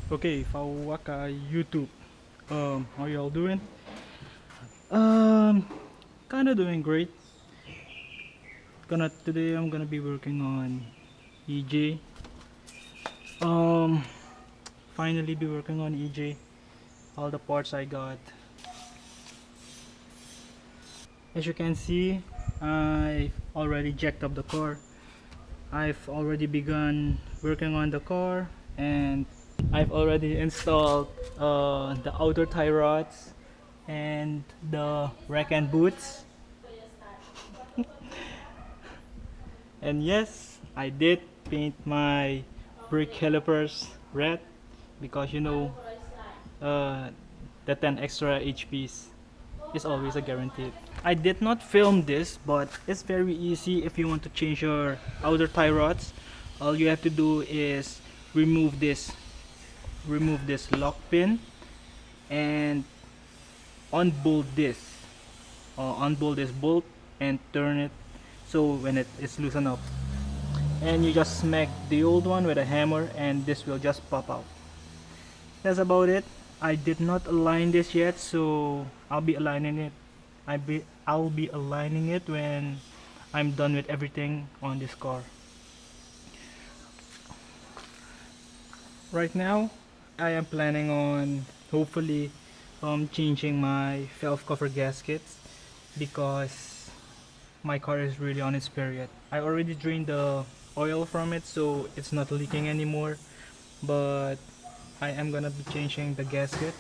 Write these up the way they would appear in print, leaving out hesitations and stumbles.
Okay, Fawaka YouTube. How y'all doing? Kinda doing great. Today I'm gonna be working on EJ. Um, Finally be working on EJ. All the parts I got. As you can see, I already jacked up the car. I've already begun working on the car, and I've already installed the outer tie rods and the rack and boots. And yes, I did paint my brake calipers red because uh, the 10 extra HPs is always a guaranteed. I did not film this, but it's very easy if you want to change your outer tie rods. All you have to do is remove this remove this lock pin and unbolt this unbolt this bolt and turn it so when it is loosened up, and you just smack the old one with a hammer and this will just pop out. That's about it. I did not align this yet, so I'll be aligning it. I'll be aligning it when I'm done with everything on this car. Right now I am planning on hopefully changing my valve cover gaskets because my car is really on its period. I already drained the oil from it, so it's not leaking anymore, but I am gonna be changing the gasket.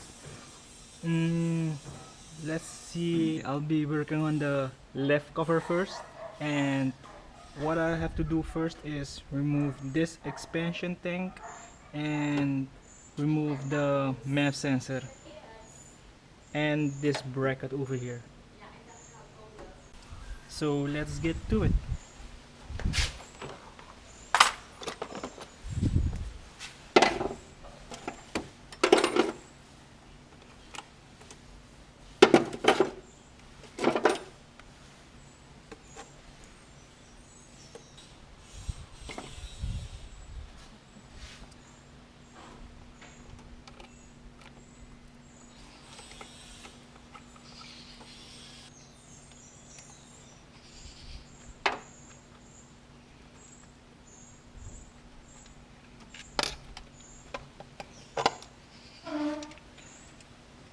Let's see, I'll be working on the left cover first, and what I have to do first is remove this expansion tank and remove the MAF sensor and this bracket over here. So let's get to it.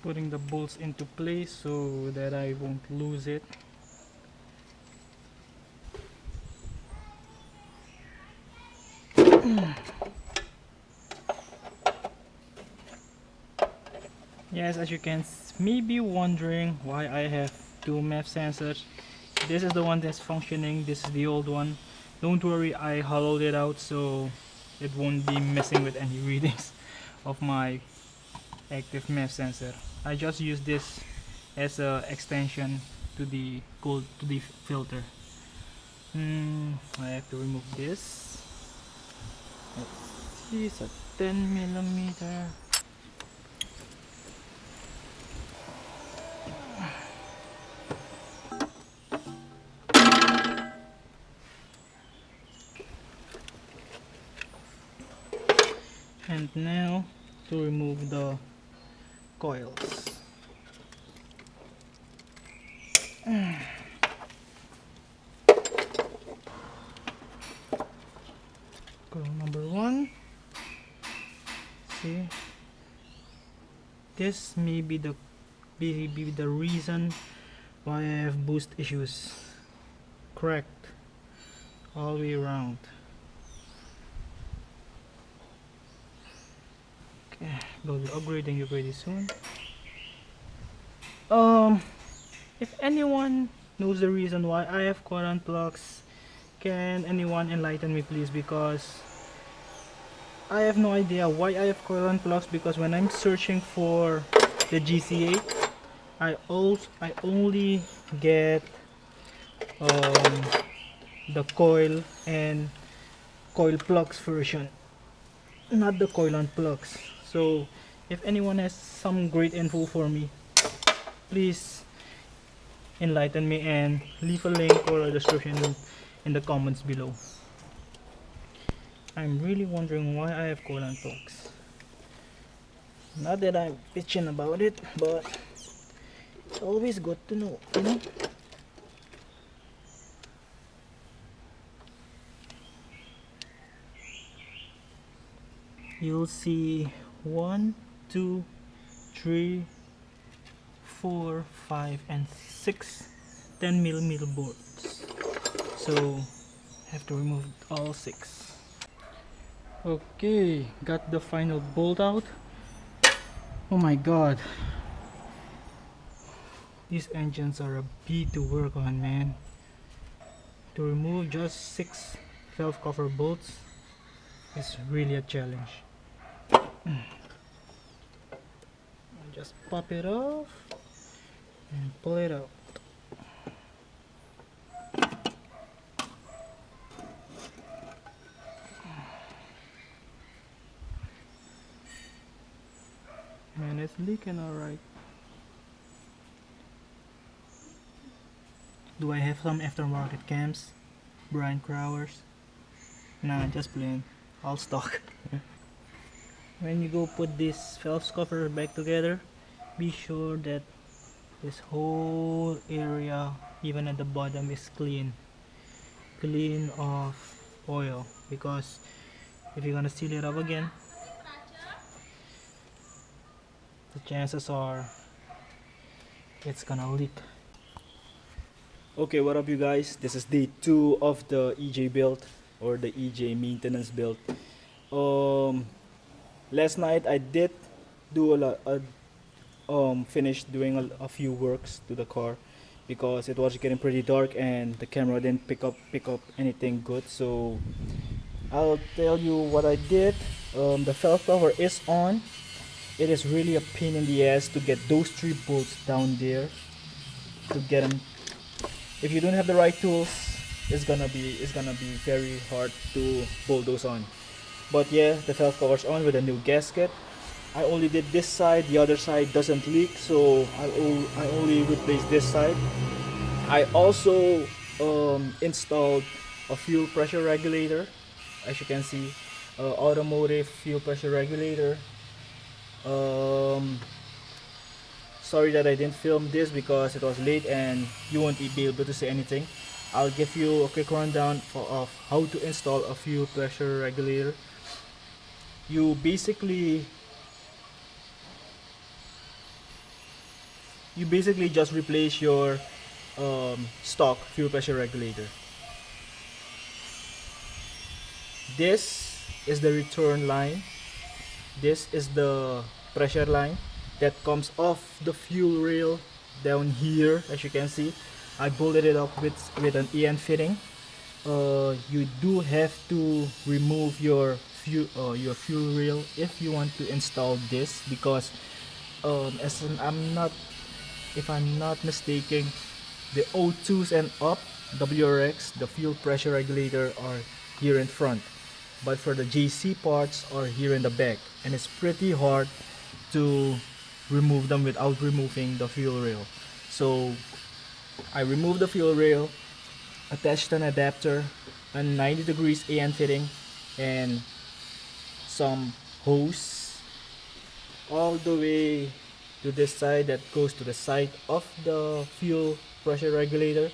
Putting the bolts into place so that I won't lose it. Yes, as you can maybe wondering why I have two MAF sensors. This is the one that's functioning, this is the old one. Don't worry, I hollowed it out so it won't be messing with any readings of my active MAF sensor. I just use this as a extension to the filter. I have to remove this. Let's see, it's a 10mm. And now to remove the coils. Coil number 1. See, this may be the reason why I have boost issues. Cracked all the way around. Okay, go to upgrading you pretty soon. If anyone knows the reason why I have coil plugs, can anyone enlighten me please, because I have no idea why I have coil plugs, because when I'm searching for the GC8 I only get the coil and coil plugs version, not the coil plugs. So if anyone has some great info for me, please enlighten me and leave a link or a description in the comments below. I'm really wondering why I have coil plugs. Not that I'm bitching about it, but it's always good to know, you know. You'll see 1, 2, 3, 4, 5, and 6 10mm bolts. So have to remove all 6. Okay, got the final bolt out. Oh my god, these engines are a beat to work on, man. To remove just 6 valve cover bolts is really a challenge. Just pop it off and pull it out. Man, it's leaking alright. Do I have some aftermarket cams? Brian Crowers? Nah, just plain. All stock. When you go put this valve cover back together, be sure that this whole area, even at the bottom, is clean of oil, because if you're gonna seal it up again, the chances are it's gonna leak. Okay, what up you guys? This is day 2 of the EJ build, or the EJ maintenance build. Last night I did do finished doing a few works to the car, because it was getting pretty dark and the camera didn't pick up anything good. So I'll tell you what I did. The valve cover is on. It is really a pain in the ass to get those 3 bolts down there, to get them. If you don't have the right tools, it's gonna be very hard to pull those on. But yeah, the valve cover's on with a new gasket. I only did this side, the other side doesn't leak, so I only replaced this side. I also installed a fuel pressure regulator, as you can see, automotive fuel pressure regulator. Sorry that I didn't film this because it was late and you won't be able to see anything. I'll give you a quick rundown of how to install a fuel pressure regulator. You basically just replace your stock fuel pressure regulator. This is the return line. This is the pressure line that comes off the fuel rail down here. As you can see, I bolted it up with an EN fitting. You do have to remove your fuel rail if you want to install this, because if I'm not mistaken, the O2s and up WRX, the fuel pressure regulator, are here in front, but for the GC parts are here in the back, and it's pretty hard to remove them without removing the fuel rail. So I removed the fuel rail, attached an adapter, a 90 degrees AN fitting, and some hose all the way to this side that goes to the side of the fuel pressure regulator,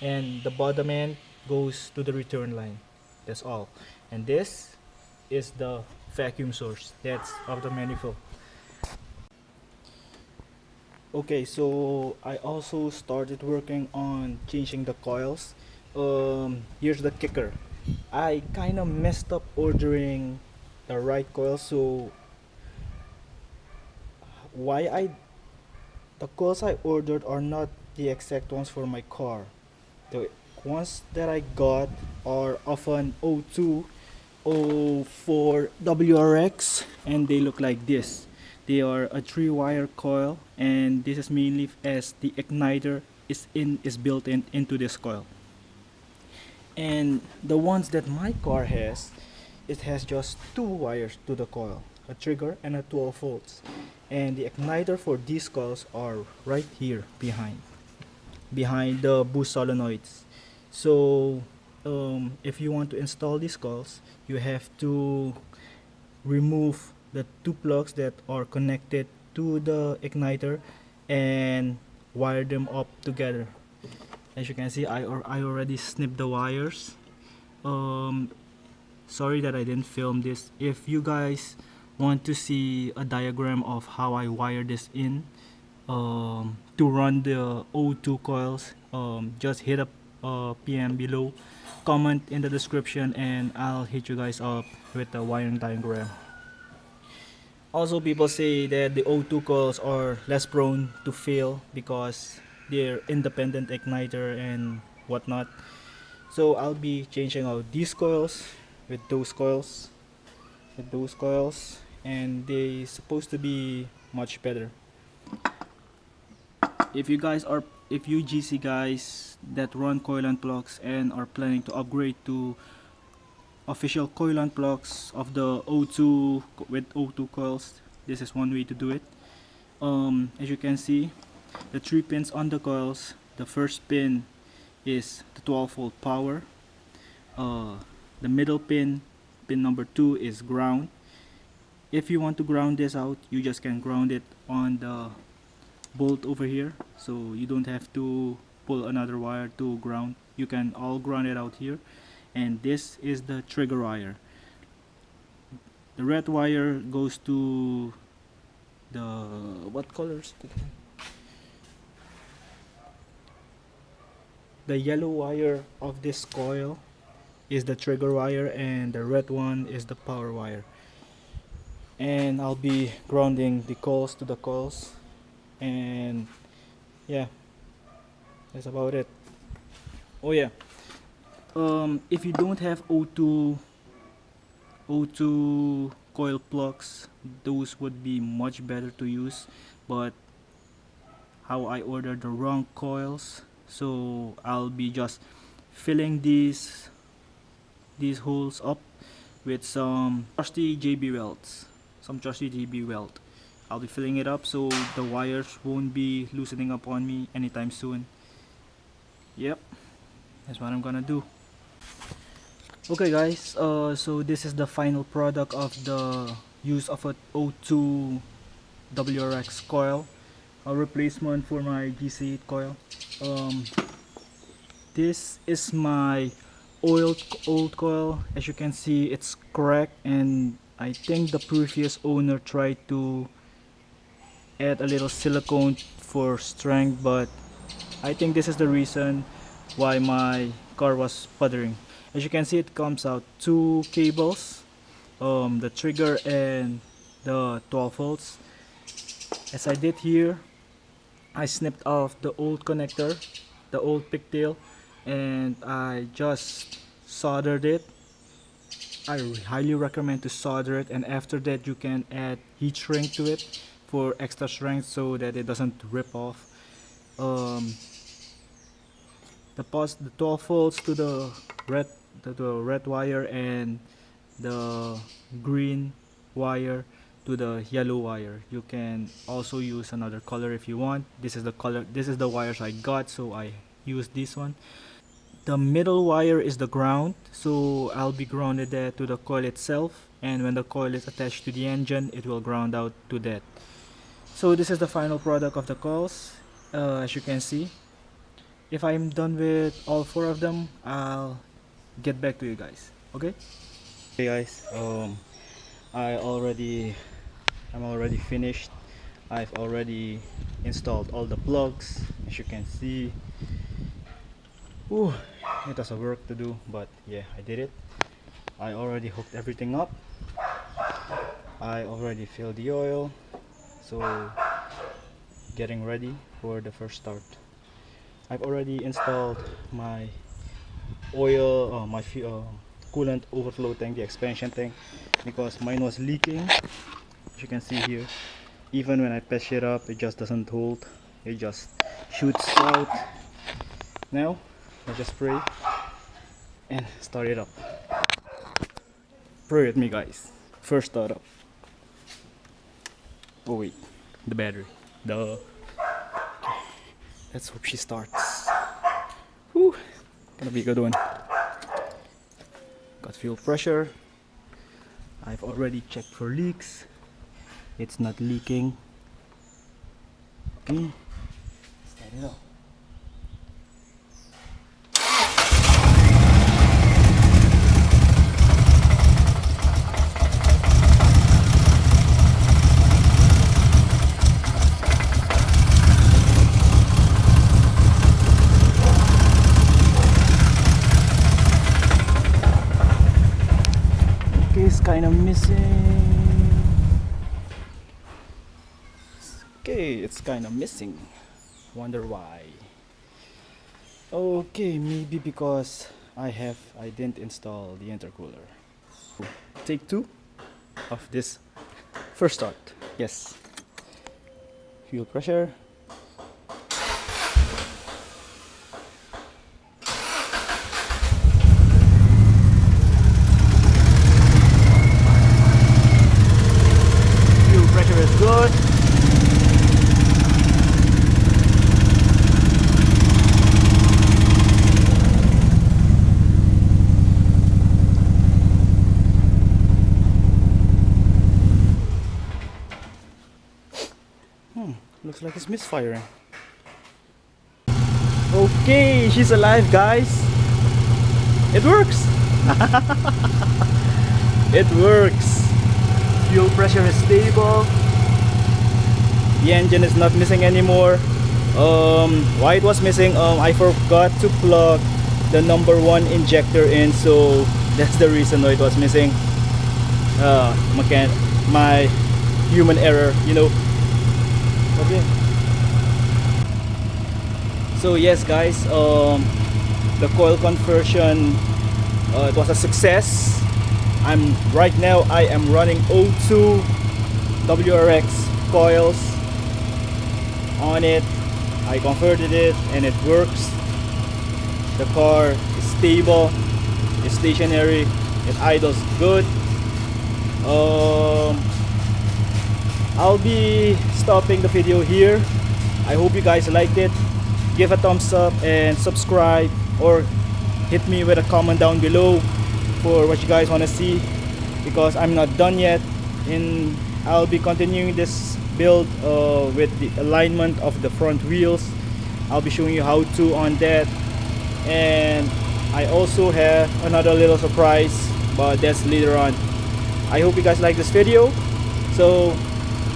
and the bottom end goes to the return line. That's all. And this is the vacuum source that's of the manifold. Okay, so I also started working on changing the coils. Here's the kicker. I kind of messed up ordering the right coil, so the coils I ordered are not the exact ones for my car. The ones that I got are of an 02, 04 WRX, and they look like this. They are a 3-wire coil, and this is mainly as the igniter is built into this coil. And the ones that my car has, it has just 2 wires to the coil, a trigger and a 12 volts. And the igniter for these coils are right here behind the boost solenoids. So if you want to install these coils, you have to remove the two plugs that are connected to the igniter and wire them up together. As you can see, I already snipped the wires. Sorry that I didn't film this. If you guys want to see a diagram of how I wire this in to run the O2 coils, just hit up PM below, comment in the description, and I'll hit you guys up with the wiring diagram. Also, people say that the O2 coils are less prone to fail because they're independent igniter and whatnot. So I'll be changing out these coils with those coils, and they supposed to be much better. If you GC guys that run coil and plugs and are planning to upgrade to official coil and plugs of the O2 with O2 coils, this is one way to do it. As you can see, the 3 pins on the coils, the first pin is the 12-volt power, the middle pin number 2 is ground. If you want to ground this out, you just can ground it on the bolt over here, so you don't have to pull another wire to ground. You can all ground it out here. And this is the trigger wire. The red wire goes to the, what colors? The yellow wire of this coil is the trigger wire, and the red one is the power wire. And I'll be grounding the coils to the coils, and yeah, that's about it. Oh yeah, if you don't have O2 coil plugs, those would be much better to use, but how I ordered the wrong coils, so I'll be just filling these holes up with some trusty JB welds. I'll be filling it up so the wires won't be loosening up on me anytime soon. Yep, that's what I'm gonna do. Okay guys, so this is the final product of the use of an O2 WRX coil, a replacement for my GC8 coil. This is my old coil. As you can see, it's cracked, and I think the previous owner tried to add a little silicone for strength, but I think this is the reason why my car was sputtering. As you can see, it comes out 2 cables, the trigger and the 12 volts. As I did here, I snipped off the old connector, the old pigtail, and I just soldered it. I highly recommend to solder it, and after that you can add heat shrink to it for extra strength so that it doesn't rip off. The 12 volts to the red wire, and the green wire to the yellow wire. You can also use another color if you want. This is the color, this is the wires I got, so I used this one. The middle wire is the ground, so I'll be grounded there to the coil itself, and when the coil is attached to the engine, it will ground out to that. So this is the final product of the coils. As you can see, if I'm done with all 4 of them, I'll get back to you guys. Okay? Hey guys, I'm already finished. I've already installed all the plugs. As you can see, ooh, it has a work to do, but yeah, I did it. I already hooked everything up. I already filled the oil, so getting ready for the first start. I've already installed my oil, coolant overflow tank, the expansion tank, because mine was leaking. As you can see here, even when I patch it up, it just doesn't hold. It just shoots out. Now I just spray and start it up. Pray with me guys. First start up. Oh wait, the battery. Duh. Let's hope she starts. Whew. Gonna be a good one. Got fuel pressure. I've already checked for leaks. it's not leaking. Okay, start it up. It's kind of missing. Okay, it's kind of missing. Wonder why. Okay, maybe because I didn't install the intercooler. Take 2 of this first start. Yes. Fuel pressure. Pressure is good. Looks like it's misfiring. Okay, she's alive, guys. It works. It works. Fuel pressure is stable. The engine is not missing anymore. Why it was missing, I forgot to plug the number 1 injector in, so that's the reason why it was missing. My human error, you know. Okay. So yes, guys, the coil conversion, it was a success. Right now I am running 02 WRX coils on it. I converted it and it works. The car is stable, it's stationary, it idles good. I'll be stopping the video here. I hope you guys liked it. Give a thumbs up and subscribe, or hit me with a comment down below for what you guys want to see, because I'm not done yet, and I'll be continuing this build with the alignment of the front wheels. I'll be showing you how to on that, and I also have another little surprise, but that's later on. I hope you guys like this video, so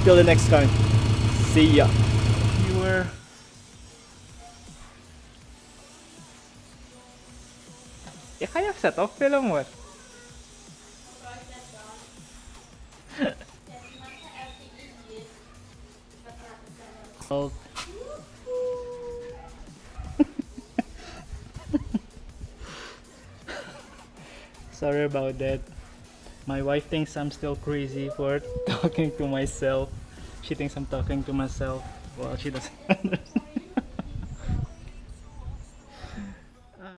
till the next time, see ya. Viewer. Kaya set off film mo. Sorry about that. My wife thinks I'm still crazy for talking to myself. She thinks I'm talking to myself. Well, she doesn't understand.